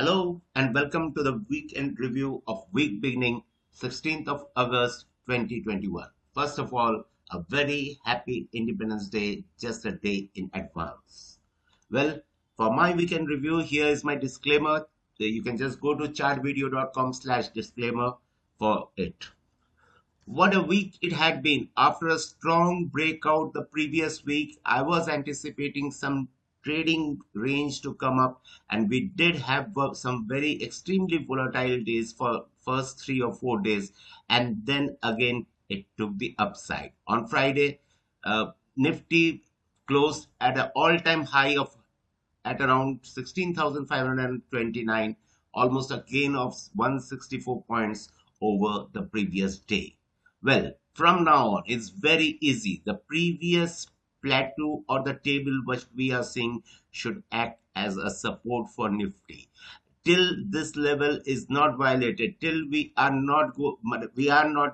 Hello and welcome to the weekend review of week beginning 16th of August 2021. First of all, a very happy Independence Day just a day in advance. Well, for my weekend review, here is my disclaimer. You can just go to chartvideo.com/disclaimer for it. What a week it had been. After a strong breakout the previous week, I was anticipating some trading range to come up, and we did have some very extremely volatile days for first 3 or 4 days, and then again it took the upside. On Friday, Nifty closed at an all-time high of at around 16,529, almost a gain of 164 points over the previous day. Well, from now on, it's very easy. The previous plateau or the table which we are seeing should act as a support for Nifty. Till this level is not violated, till we are not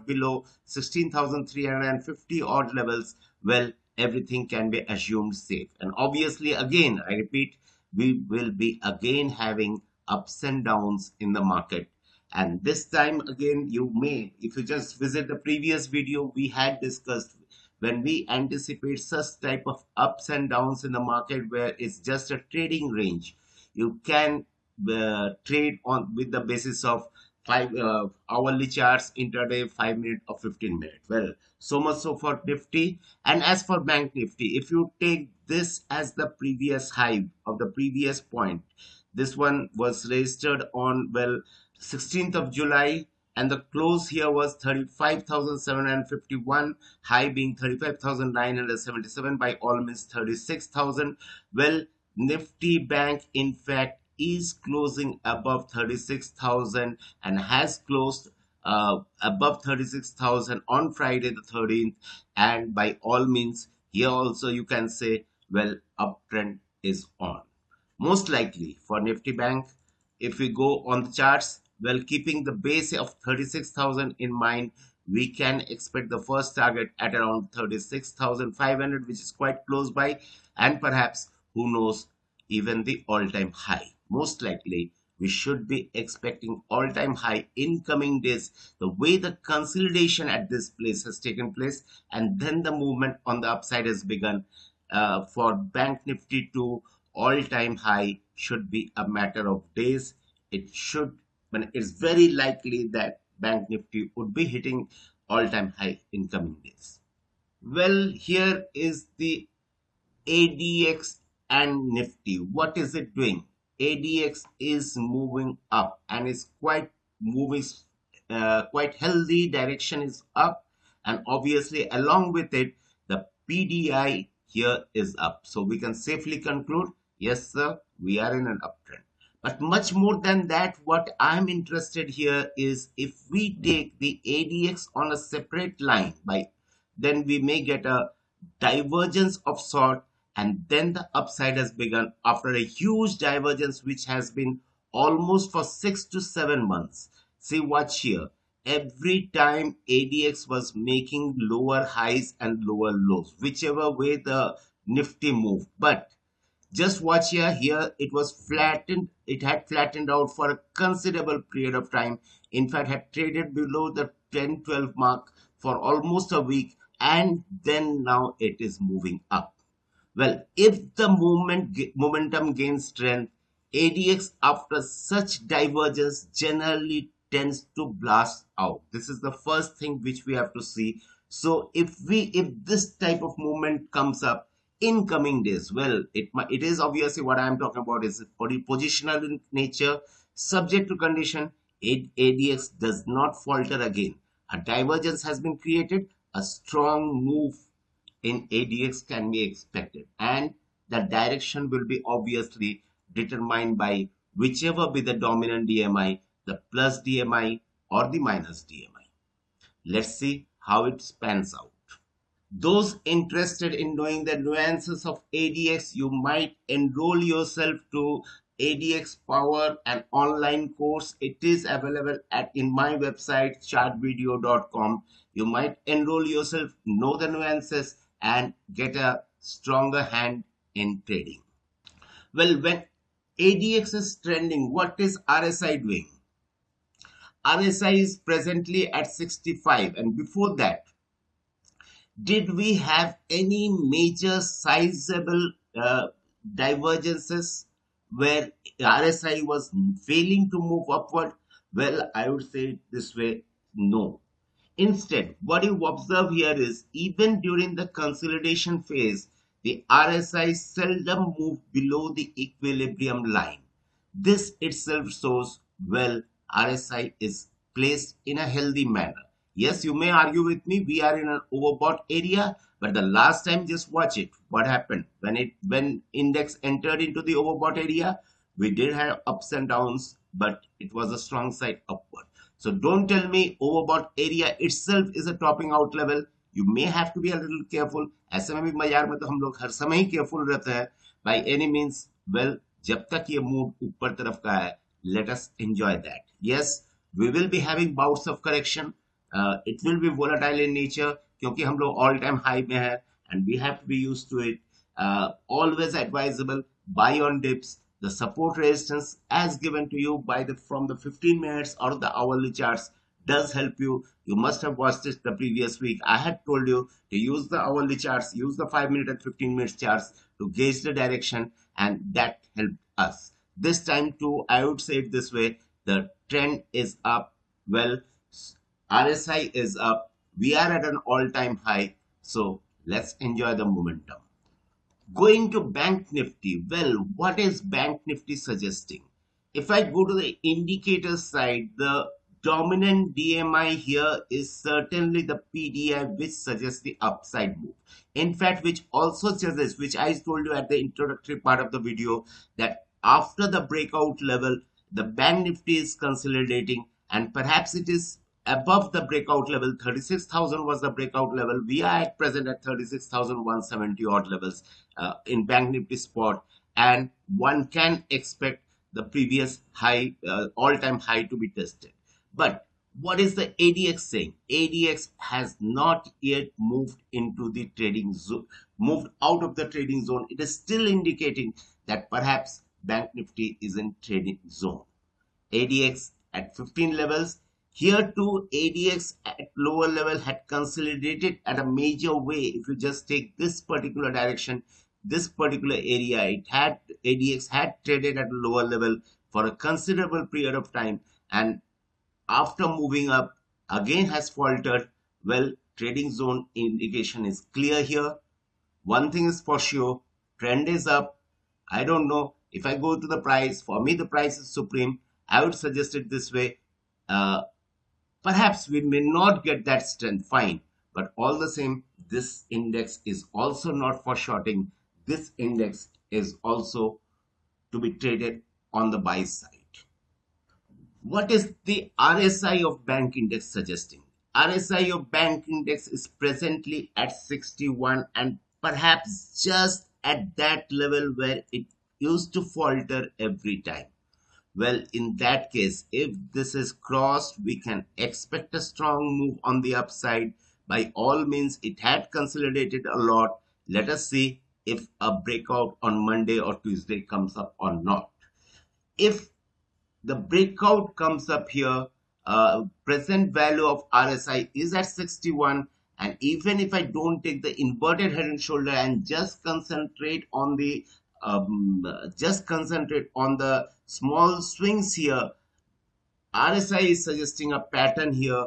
below 16,350 odd levels, well, everything can be assumed safe. And obviously, again, I repeat, we will be again having ups and downs in the market. And this time again, you may, if you just visit the previous video, we had discussed when we anticipate such type of ups and downs in the market where it's just a trading range, you can trade on with the basis of five hourly charts, intraday, 5 minute or 15 minute. Well, so much so for Nifty. And as for Bank Nifty, if you take this as the previous high of the previous point, this one was registered on 16th of July, and the close here was 35,751, high being 35,977, by all means 36,000. Well, Nifty Bank in fact is closing above 36,000 and has closed above 36,000 on Friday the 13th, and by all means here also you can say, well, uptrend is on. Most likely for Nifty Bank, if we go on the charts, well, keeping the base of 36,000 in mind, we can expect the first target at around 36,500, which is quite close by, and perhaps, who knows, even the all-time high. Most likely, we should be expecting all-time high in coming days, the way the consolidation at this place has taken place, and then the movement on the upside has begun. For Bank Nifty to all-time high should be a matter of days. It should, but it's very likely that Bank Nifty would be hitting all-time high in coming days. Well, here is the ADX and Nifty. What is it doing? ADX is moving up and is quite moving, quite healthy. Direction is up, and obviously along with it, the PDI here is up. So we can safely conclude, yes, sir, we are in an uptrend. But much more than that, what I'm interested here is if we take the ADX on a separate line, then we may get a divergence of sort, and then the upside has begun after a huge divergence which has been almost for 6 to 7 months. See, watch here. Every time ADX was making lower highs and lower lows, whichever way the Nifty moved. But just watch here it was flattened. It had flattened out for a considerable period of time. In fact, had traded below the 10-12 mark for almost a week, and then now it is moving up. Well, if the momentum gains strength, ADX after such divergence generally tends to blast out. This is the first thing which we have to see. So if this type of movement comes up in coming days, well, it is obviously what I am talking about is positional in nature, subject to condition. ADX does not falter again. A divergence has been created. A strong move in ADX can be expected, and the direction will be obviously determined by whichever be the dominant DMI, the plus DMI or the minus DMI. Let's see how it pans out. Those interested in knowing the nuances of ADX, you might enroll yourself to ADX Power, an online course. It is available in my website chartvideo.com. You might enroll yourself, know the nuances, and get a stronger hand in trading. Well, when ADX is trending. What is RSI doing? RSI is presently at 65, and before that, did we have any major sizable divergences where RSI was failing to move upward? Well, I would say it this way, no. Instead, what you observe here is even during the consolidation phase, the RSI seldom moved below the equilibrium line. This itself shows, well, RSI is placed in a healthy manner. Yes, you may argue with me, we are in an overbought area, but the last time, just watch it. What happened when index entered into the overbought area? We did have ups and downs, but it was a strong side upward. So don't tell me overbought area itself is a topping out level. You may have to be a little careful. ऐसे में भी बाजार में तो हम लोग हर समय ही careful रहते हैं. By any means, well, जब तक ये मूव ऊपर तरफ का है, let us enjoy that. Yes, we will be having bouts of correction. It will be volatile in nature क्योंकि हम लोग all time high में है, and we have to be used to it. Always advisable, buy on dips. The support resistance as given to you by the from the 15 minutes or the hourly charts does help you. You must have watched this the previous week. I had told you to use the hourly charts, use the 5-minute and 15-minute charts to gauge the direction, and that helped us. This time too, I would say it this way, the trend is up. Well, RSI is up. We are at an all-time high. So let's enjoy the momentum. Going to Bank Nifty, well, what is Bank Nifty suggesting? If I go to the indicator side, the dominant DMI here is certainly the PDI, which suggests the upside move. In fact, which also suggests, which I told you at the introductory part of the video, that after the breakout level, the Bank Nifty is consolidating, and perhaps it is above the breakout level. 36,000 was the breakout level. We are at present at 36,170 odd levels in Bank Nifty spot, and one can expect the previous high, all-time high to be tested. But what is the ADX saying? ADX has not yet moved into the trading zone, moved out of the trading zone. It is still indicating that perhaps Bank Nifty is in trading zone. ADX at 15 levels. Here too, ADX at lower level had consolidated at a major way. If you just take this particular direction, this particular area, ADX had traded at a lower level for a considerable period of time, and after moving up, again has faltered. Well, trading zone indication is clear here. One thing is for sure, trend is up. I don't know if I go to the price. For me, the price is supreme. I would suggest it this way. Perhaps we may not get that strength, fine. But all the same, this index is also not for shorting. This index is also to be traded on the buy side. What is the RSI of bank index suggesting? RSI of bank index is presently at 61, and perhaps just at that level where it used to falter every time. Well, in that case, if this is crossed, we can expect a strong move on the upside. By all means, it had consolidated a lot. Let us see if a breakout on Monday or Tuesday comes up or not. If the breakout comes up here, present value of RSI is at 61, and even if I don't take the inverted head and shoulder and just concentrate on the small swings here, RSI is suggesting a pattern here.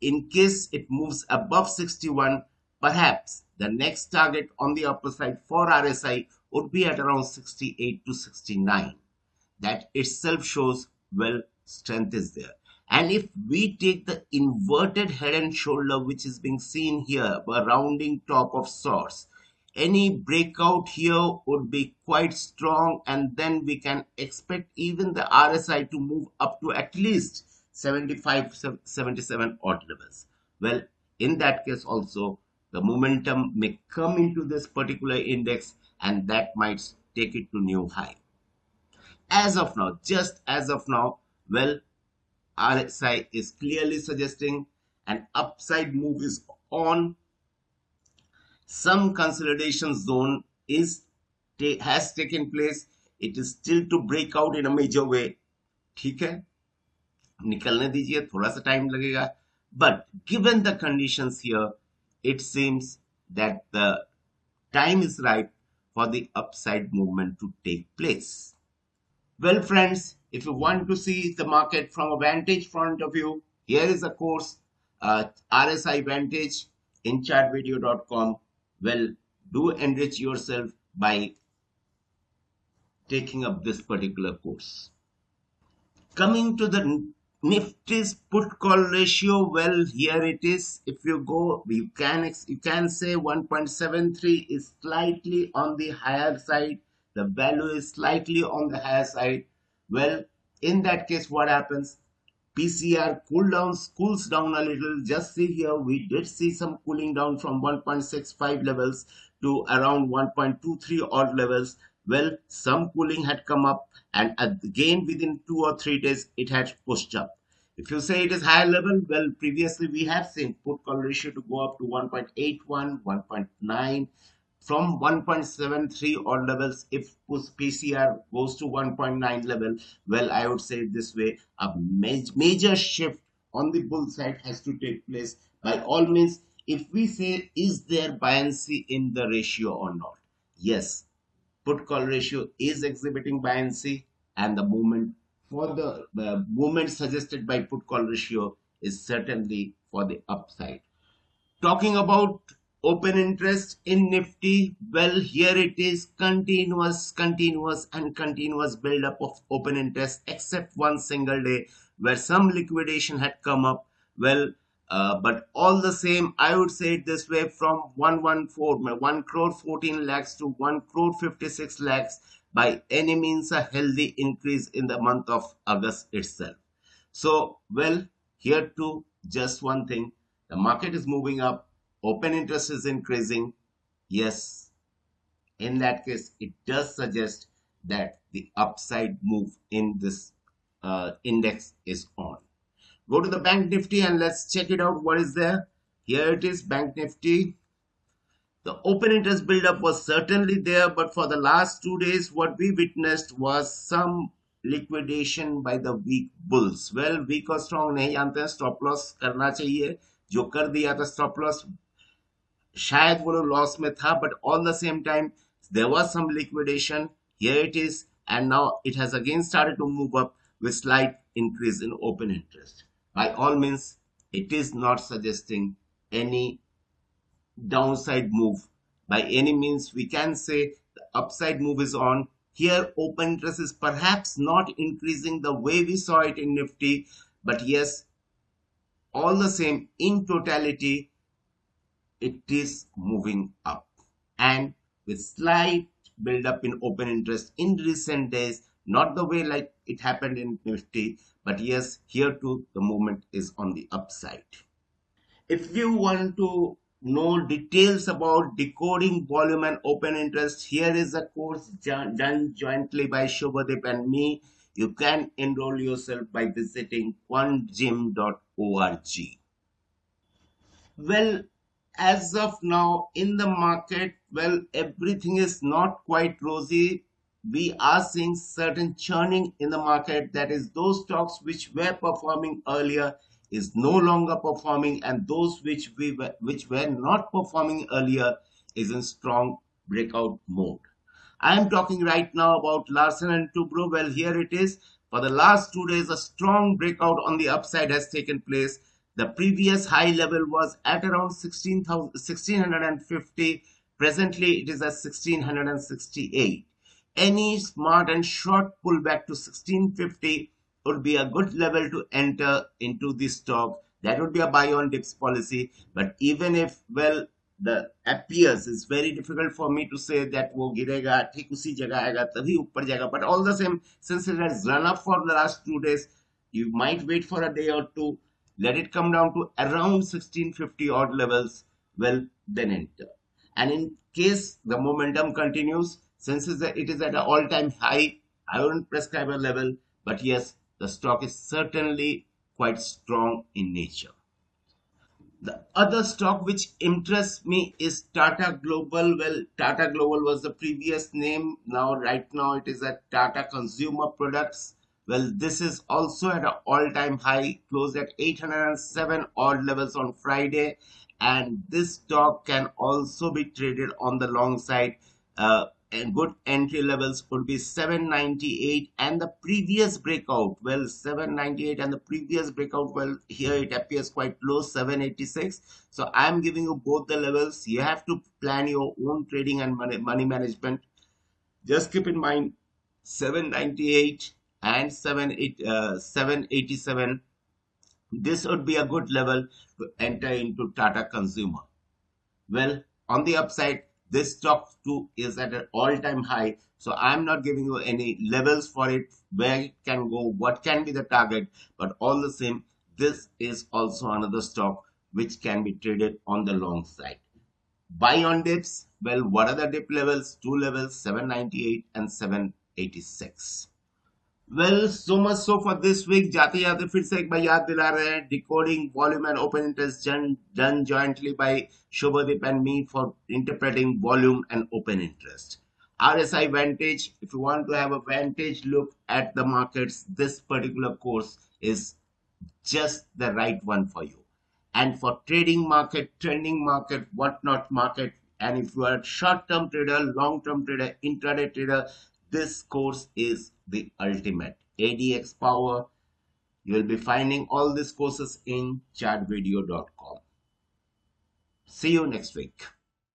In case it moves above 61, perhaps the next target on the upper side for RSI would be at around 68 to 69. That itself shows, well, strength is there. And if we take the inverted head and shoulder, which is being seen here, a rounding top of sorts, any breakout here would be quite strong, and then we can expect even the RSI to move up to at least 75, 77 odd levels. Well, in that case also, the momentum may come into this particular index, and that might take it to new high. As of now, just as of now, well, RSI is clearly suggesting an upside move is on. Some consolidation zone has taken place. It is still to break out in a major way. ठीक है, निकलने दीजिए, थोड़ा सा time लगेगा. But given the conditions here, it seems that the time is right for the upside movement to take place. Well, friends, if you want to see the market from a vantage point of view, here is a course, RSI Vantage in chartvideo.com. Well, do enrich yourself by taking up this particular course. Coming to the Nifty's put call ratio, well, here it is. If you go, you can say 1.73 is slightly on the higher side. The value is slightly on the higher side. Well, in that case, what happens? PCR cools down a little. Just see here, we did see some cooling down from 1.65 levels to around 1.23 odd levels. Well, some cooling had come up, and again within 2 or 3 days it had pushed up. If you say it is higher level, well, previously we have seen put call ratio to go up to 1.81, 1.9. From 1.73 odd levels, if PCR goes to 1.9 level, well, I would say it this way, a major shift on the bull side has to take place. By all means, if we say, is there buoyancy in the ratio or not? Yes, put call ratio is exhibiting buoyancy, and the movement for the movement suggested by put call ratio is certainly for the upside. Talking about open interest in Nifty, well, here it is, continuous build up of open interest, except one single day where some liquidation had come up. Well, but all the same, I would say it this way, from 1 crore 14 lakhs to 1 crore 56 lakhs, by any means a healthy increase in the month of August itself. So, well, here too, just one thing, the market is moving up, open interest is increasing. Yes, in that case, it does suggest that the upside move in this index is on. Go to the Bank Nifty and let's check it out. What is there? Here it is, Bank Nifty. The open interest buildup was certainly there, but for the last 2 days, what we witnessed was some liquidation by the weak bulls. Well, weak or strong नहीं जानते हैं, stop loss करना चाहिए. जो कर दिया था stop loss, शायद वो loss में था, but all the same time, there was some liquidation. Here it is, and now it has again started to move up with slight increase in open interest. By all means, it is not suggesting any downside move. By any means, we can say the upside move is on. Here, open interest is perhaps not increasing the way we saw it in Nifty, but yes, all the same, in totality, it is moving up. And with slight build up in open interest in recent days, not the way like it happened in Nifty, but yes, here too, the movement is on the upside. If you want to know details about decoding volume and open interest, here is a course done jointly by Shobhadeep and me. You can enroll yourself by visiting quantgym.org. Well, as of now in the market, well, everything is not quite rosy. We are seeing certain churning in the market. That is, those stocks which were performing earlier is no longer performing, and those which were not performing earlier is in strong breakout mode. I am talking right now about Larsen and Toubro. Well, here it is. For the last 2 days, a strong breakout on the upside has taken place. The previous high level was at around 1650. Presently, it is at 1668. Any smart and short pullback to 1650 would be a good level to enter into this stock. That would be a buy on dips policy. But even if, well, the appears, it's very difficult for me to say that वो गिरेगा ठीक उसी जगह आएगा तभी ऊपर जाएगा. But all the same, since it has run up for the last 2 days, you might wait for a day or two, let it come down to around 1650 odd levels, well, then enter. And in case the momentum continues, since it is at an all-time high, I wouldn't prescribe a level, but yes, the stock is certainly quite strong in nature. The other stock which interests me is Tata Global. Well, Tata Global was the previous name. Right now, it is at Tata Consumer Products. Well, this is also at an all-time high, closed at 807 odd levels on Friday, and this stock can also be traded on the long side. And good entry levels would be 798 and the previous breakout. Well, 798 and the previous breakout. Well, here it appears quite low, 786. So I'm giving you both the levels. You have to plan your own trading and money management. Just keep in mind 798 and 787. This would be a good level to enter into Tata Consumer. Well, on the upside, this stock too is at an all-time high. So I'm not giving you any levels for it, where it can go, what can be the target. But all the same, this is also another stock which can be traded on the long side. Buy on dips. Well, what are the dip levels? Two levels, 798 and 786. Well so much so for this week. जाते जाते फिर से एक बार याद दिला रहे हैं, decoding volume and open interest done jointly by Shubhadeep and me for interpreting volume and open interest. RSI Vantage, if you want to have a vantage look at the markets, this particular course is just the right one for you. And for trading market, trending market, whatnot market, and if you are a short-term trader, long-term trader, intraday trader, this course is the ultimate. ADX Power, you will be finding all these courses in chartvideo.com. See you next week.